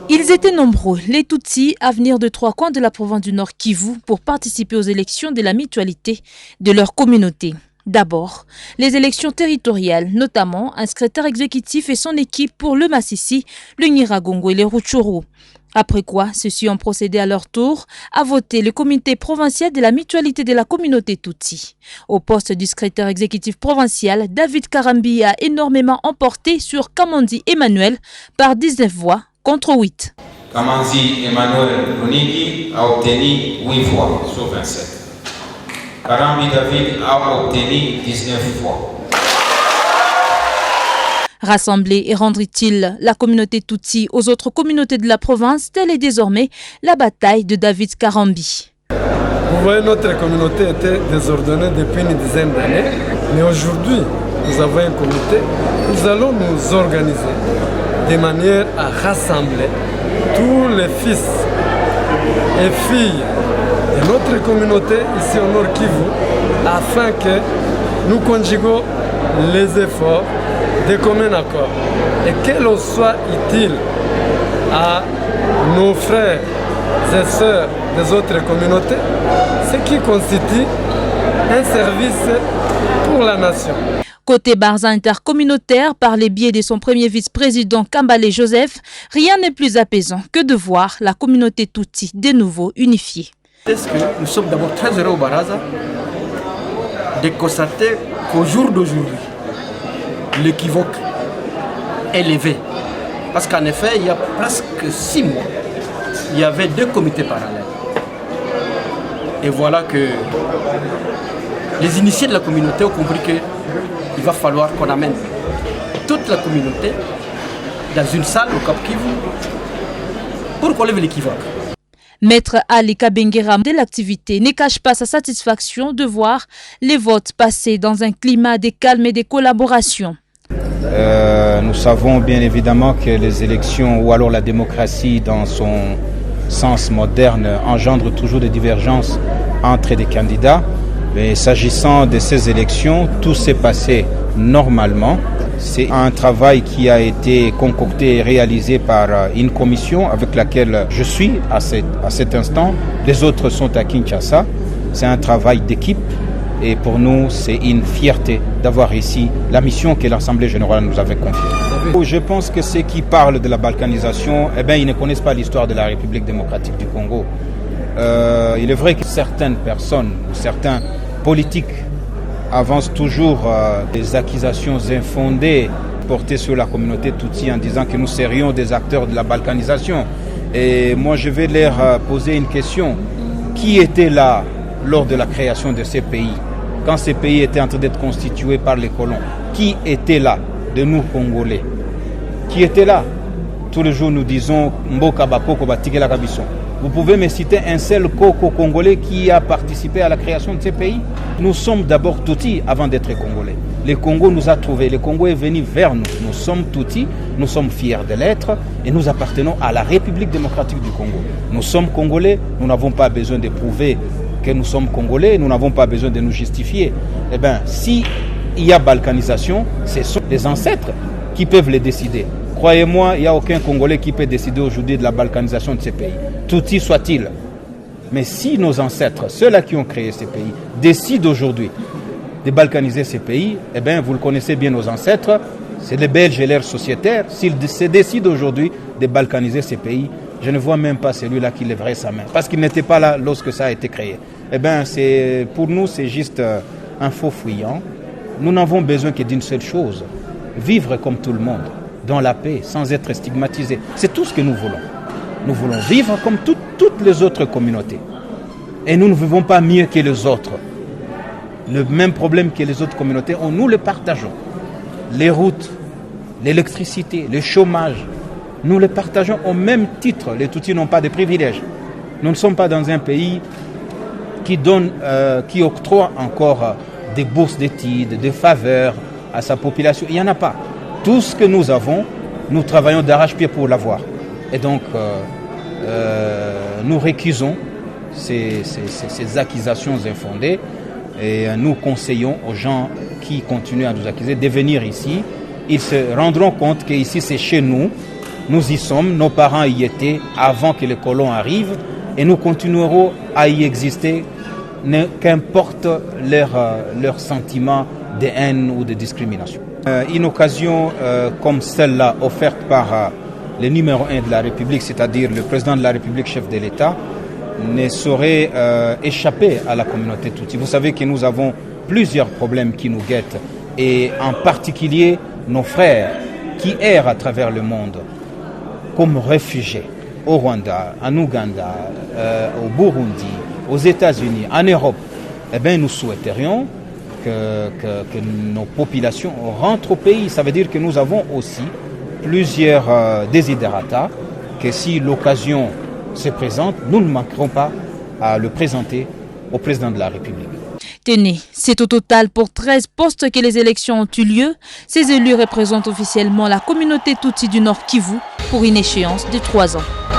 Ils étaient nombreux, les Tutsis, à venir de 3 coins de la province du Nord Kivu pour participer aux élections de la mutualité de leur communauté. D'abord, les élections territoriales, notamment un secrétaire exécutif et son équipe pour le Massissi, le Nyiragongo et les Rutshuru. Après quoi, ceux-ci ont procédé à leur tour à voter le comité provincial de la mutualité de la communauté Tutsi. Au poste du secrétaire exécutif provincial, David Karambi a énormément emporté sur Kamandi Emmanuel par 19 voix contre 8. Kamanzi Emmanuel Runigi a obtenu 8 voix sur 27. Karambi David a obtenu 19 voix. Rassembler et rendre utile la communauté Tutsi aux autres communautés de la province, telle est désormais la bataille de David Karambi. Vous voyez, notre communauté était désordonnée depuis une dizaine d'années, mais aujourd'hui, nous avons un comité. Nous allons nous organiser de manière à rassembler tous les fils et filles de notre communauté ici au Nord Kivu afin que nous conjuguons les efforts de commun accord et que l'on soit utile à nos frères et sœurs des autres communautés, ce qui constitue un service pour la nation. Côté Barza intercommunautaire, par les biais de son premier vice-président Kambale Joseph, rien n'est plus apaisant que de voir la communauté Tutsi de nouveau unifiée. Est-ce que nous sommes d'abord très heureux au Baraza de constater qu'au jour d'aujourd'hui, l'équivoque est levé. Parce qu'en effet, il y a presque 6 mois, il y avait 2 comités parallèles. Et voilà que les initiés de la communauté ont compris qu'il va falloir qu'on amène toute la communauté dans une salle au Cap Kivu pour qu'on lève l'équivoque. Maître Ali Kabengera de l'activité ne cache pas sa satisfaction de voir les votes passer dans un climat de calme et de collaboration. Nous savons bien évidemment que les élections ou alors la démocratie dans son sens moderne engendre toujours des divergences entre des candidats. Mais s'agissant de ces élections, tout s'est passé normalement. C'est un travail qui a été concocté et réalisé par une commission avec laquelle je suis à cet instant. Les autres sont à Kinshasa. C'est un travail d'équipe et pour nous, c'est une fierté d'avoir ici la mission que l'Assemblée générale nous avait confiée. Je pense que ceux qui parlent de la balkanisation, ils ne connaissent pas l'histoire de la République démocratique du Congo. Il est vrai que certaines personnes ou certains politiques avancent toujours des accusations infondées portées sur la communauté Tutsi en disant que nous serions des acteurs de la balkanisation. Et moi, je vais leur poser une question. Qui était là lors de la création de ces pays, quand ces pays étaient en train d'être constitués par les colons? Qui était là de nous, Congolais? Qui était là? Tous les jours, nous disons Mboka Bakoko Batikela Kabisson. Vous pouvez me citer un seul Koko congolais qui a participé à la création de ces pays? Nous sommes d'abord Tutsi avant d'être Congolais. Le Congo nous a trouvés, le Congo est venu vers nous. Nous sommes Tutsi, nous sommes fiers de l'être et nous appartenons à la République démocratique du Congo. Nous sommes Congolais, nous n'avons pas besoin de prouver que nous sommes Congolais, nous n'avons pas besoin de nous justifier. Eh bien, s'il y a balkanisation, ce sont les ancêtres qui peuvent le décider. Croyez-moi, il n'y a aucun Congolais qui peut décider aujourd'hui de la balkanisation de ces pays. Tutsi soit-il. Mais si nos ancêtres, ceux-là qui ont créé ces pays, décident aujourd'hui de balkaniser ces pays, eh bien, vous le connaissez bien, nos ancêtres, c'est les Belges et leurs sociétaires. S'ils se décident aujourd'hui de balkaniser ces pays, je ne vois même pas celui-là qui lèverait sa main. Parce qu'il n'était pas là lorsque ça a été créé. Eh bien, pour nous, c'est juste un faux fuyant. Nous n'avons besoin que d'une seule chose, vivre comme tout le monde, dans la paix, sans être stigmatisés. C'est tout ce que nous voulons. Nous voulons vivre comme toutes les autres communautés. Et nous ne vivons pas mieux que les autres. Le même problème que les autres communautés, nous le partageons. Les routes, l'électricité, le chômage, nous les partageons au même titre. Les Tutsis n'ont pas de privilèges. Nous ne sommes pas dans un pays qui octroie encore des bourses d'études, des faveurs à sa population. Il n'y en a pas. Tout ce que nous avons, nous travaillons d'arrache-pied pour l'avoir. Et donc, nous récusons ces accusations infondées. Et nous conseillons aux gens qui continuent à nous accuser de venir ici. Ils se rendront compte qu'ici c'est chez nous. Nous y sommes, nos parents y étaient avant que les colons arrivent et nous continuerons à y exister, qu'importe leur sentiment de haine ou de discrimination. Une occasion comme celle-là offerte par le numéro 1 de la République, c'est-à-dire le président de la République, chef de l'État, ne saurait échapper à la communauté Tutsi. Vous savez que nous avons plusieurs problèmes qui nous guettent et en particulier nos frères qui errent à travers le monde comme réfugiés au Rwanda, en Ouganda, au Burundi, aux États-Unis, en Europe. Eh bien, nous souhaiterions que nos populations rentrent au pays. Ça veut dire que nous avons aussi plusieurs desiderata, que si l'occasion se présente, nous ne manquerons pas à le présenter au président de la République. Tenez, c'est au total pour 13 postes que les élections ont eu lieu. Ces élus représentent officiellement la communauté Tutsi du Nord Kivu pour une échéance de 3 ans.